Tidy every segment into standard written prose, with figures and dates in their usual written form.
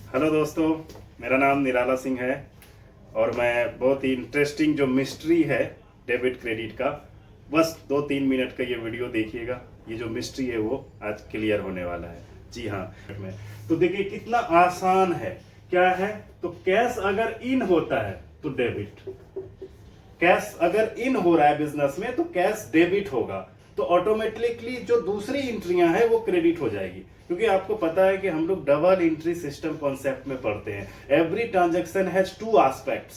Hello दोस्तों, मेरा नाम निराला सिंह है और मैं बहुत ही इंटरेस्टिंग जो मिस्ट्री है डेबिट क्रेडिट का, बस 2-3 मिनट का ये वीडियो देखिएगा। ये जो मिस्ट्री है वो आज क्लियर होने वाला है। जी हाँ, में तो देखिए कितना आसान है। क्या है तो कैश अगर इन होता है तो डेबिट, कैश अगर इन हो रहा है बिजनेस में तो कैश डेबिट होगा, तो ऑटोमेटिकली जो दूसरी एंट्रियां है वो क्रेडिट हो जाएगी। क्योंकि आपको पता है कि हम लोग डबल एंट्री सिस्टम कॉन्सेप्ट में पढ़ते हैं। Every transaction has two aspects,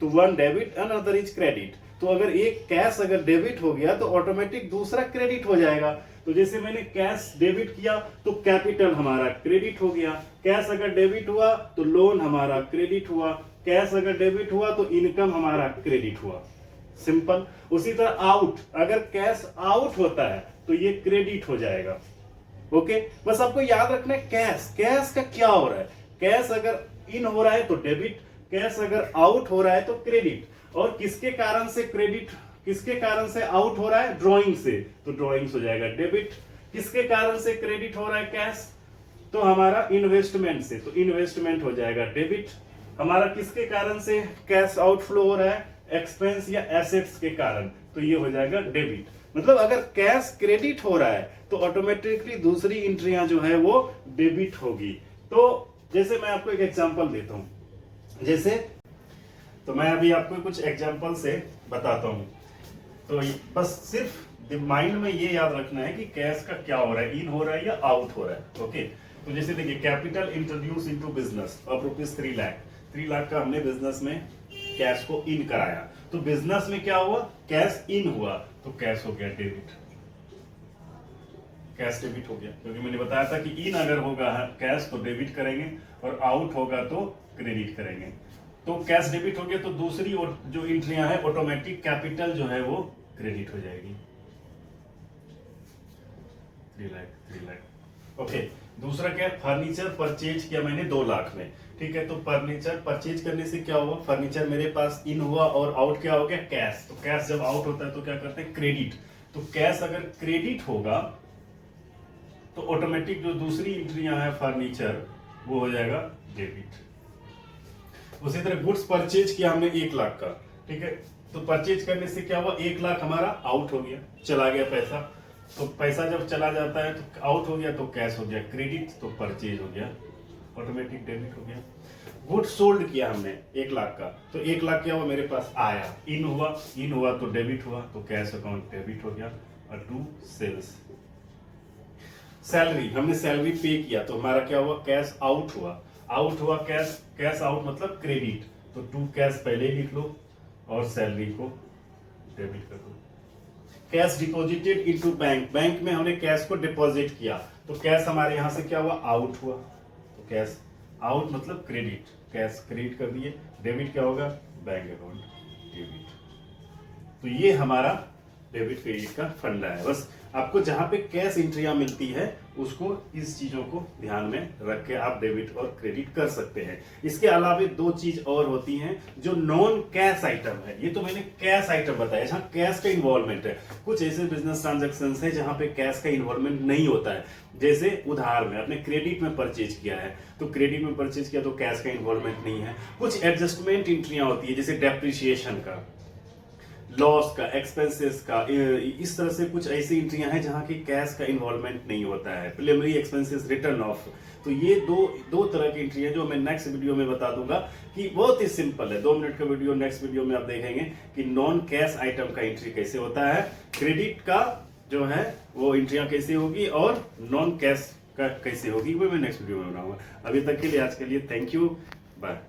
तो one debit another is credit. तो अगर एक कैश अगर डेबिट हो गया तो ऑटोमेटिक दूसरा क्रेडिट हो जाएगा। तो जैसे मैंने कैश डेबिट किया तो कैपिटल हमारा क्रेडिट हो गया, कैश अगर डेबिट हुआ तो लोन हमारा क्रेडिट हुआ, कैश अगर डेबिट हुआ तो इनकम हमारा क्रेडिट हुआ। सिंपल। उसी तरह आउट, अगर कैश आउट होता है तो ये क्रेडिट हो जाएगा। ओके, बस आपको याद रखना है कैश का क्या हो रहा है। कैश अगर इन हो रहा है तो डेबिट, कैश अगर आउट हो रहा है तो क्रेडिट। और किसके कारण से क्रेडिट, किसके कारण से आउट हो रहा है, ड्रॉइंग से, तो ड्रॉइंग्स हो जाएगा डेबिट। किसके कारण से क्रेडिट हो रहा है कैश, तो हमारा इन्वेस्टमेंट से, तो इन्वेस्टमेंट हो जाएगा डेबिट। हमारा किसके कारण से कैश आउटफ्लो हो रहा है, एक्सपेंस या एसेट्स के कारण, तो ये हो जाएगा डेबिट। मतलब अगर कैश क्रेडिट हो रहा है तो ऑटोमेटिकली दूसरी एंट्रियां जो है वो डेबिट होगी। तो जैसे मैं आपको एक एग्जांपल देता हूं, जैसे तो मैं अभी आपको कुछ एग्जांपल से बताता हूं। तो बस सिर्फ माइंड में ये याद रखना है कि कैश का क्या हो रहा है, इन हो रहा है या आउट हो रहा है। ओके, तो जैसे देखिए capital introduce into business of ₹3 lakh, 3 lakh का हमने बिजनेस में कैश को इन कराया। तो बिजनेस में क्या हुआ, कैश इन हुआ तो कैश हो गया डेबिट, कैश डेबिट हो गया। क्योंकि मैंने बताया था कि इन अगर होगा कैश तो डेबिट करेंगे और आउट होगा तो क्रेडिट करेंगे। तो कैश डेबिट हो गया तो दूसरी जो एंट्रियां है ऑटोमेटिक कैपिटल जो है वो क्रेडिट हो जाएगी। 3 लाख। ओके, दूसरा क्या है, फर्नीचर परचेज किया मैंने 2 लाख में। ठीक है, तो फर्नीचर परचेज करने से क्या हुआ, फर्नीचर मेरे पास इन हुआ और आउट क्या हो गया, कैश। तो कैश जब आउट होता है तो क्या करते हैं, क्रेडिट। तो कैश अगर क्रेडिट होगा तो ऑटोमेटिक जो दूसरी एंट्रियां है फर्नीचर वो हो जाएगा डेबिट। उसी तरह गुड्स परचेज किया हमने 1 लाख का। ठीक है, तो परचेज करने से क्या हुआ, 1 लाख हमारा आउट हो गया, चला गया पैसा। तो पैसा जब चला जाता है तो आउट हो गया तो कैश हो गया क्रेडिट, तो परचेज हो गया ऑटोमेटिक डेबिट हो गया। गुड सोल्ड किया हमने 1 लाख का, तो 1 लाख क्या हुआ मेरे पास आया, इन हुआ तो डेबिट हुआ, तो कैश अकाउंट डेबिट हो गया। और टू सेल्स, सैलरी हमने सैलरी पे किया तो हमारा क्या हुआ, कैश आउट हुआ कैश आउट मतलब क्रेडिट, तो टू कैश पहले ही लिख लो और सैलरी को डेबिट कर दो। Cash deposited into bank, bank में हमने कैश को डिपॉजिट किया तो कैश हमारे यहां से क्या हुआ, आउट हुआ, तो कैश आउट मतलब क्रेडिट, कैश क्रेडिट कर दिए। डेबिट क्या होगा, बैंक अकाउंट डेबिट। तो ये हमारा डेबिट क्रेडिट का फंडा है। बस आपको जहां पे कैश एंट्रियां मिलती है उसको इस चीजों को ध्यान में रख के आप डेबिट और क्रेडिट कर सकते हैं। इसके अलावा 2 चीज और होती हैं जो नॉन कैश आइटम है। ये तो मैंने कैश आइटम बताया जहां कैश का इन्वॉल्वमेंट है। कुछ ऐसे बिजनेस ट्रांजेक्शन है जहां पे कैश का इन्वॉल्वमेंट नहीं होता है। जैसे उधार में आपने क्रेडिट में परचेज किया है तो क्रेडिट में परचेज किया तो कैश का इन्वॉल्वमेंट नहीं है। कुछ एडजस्टमेंट एंट्रियां होती है जैसे डेप्रिसिएशन का, लॉस का, एक्सपेंसेस का, इस तरह से कुछ ऐसी एंट्रियां हैं जहां की कैश का इन्वॉल्वमेंट नहीं होता है। प्रिलिमिनरी एक्सपेंसेस, रिटर्न ऑफ, तो ये दो तरह की एंट्री है जो मैं नेक्स्ट वीडियो में बता दूंगा कि बहुत ही सिंपल है। 2 मिनट का वीडियो, नेक्स्ट वीडियो में आप देखेंगे कि नॉन कैश आइटम का एंट्री कैसे होता है, क्रेडिट का जो है वो एंट्रियां कैसे होगी और नॉन कैश का कैसे होगी, वो मैं नेक्स्ट वीडियो में बनाऊंगा। अभी तक के लिए आज के लिए थैंक यू, बाय।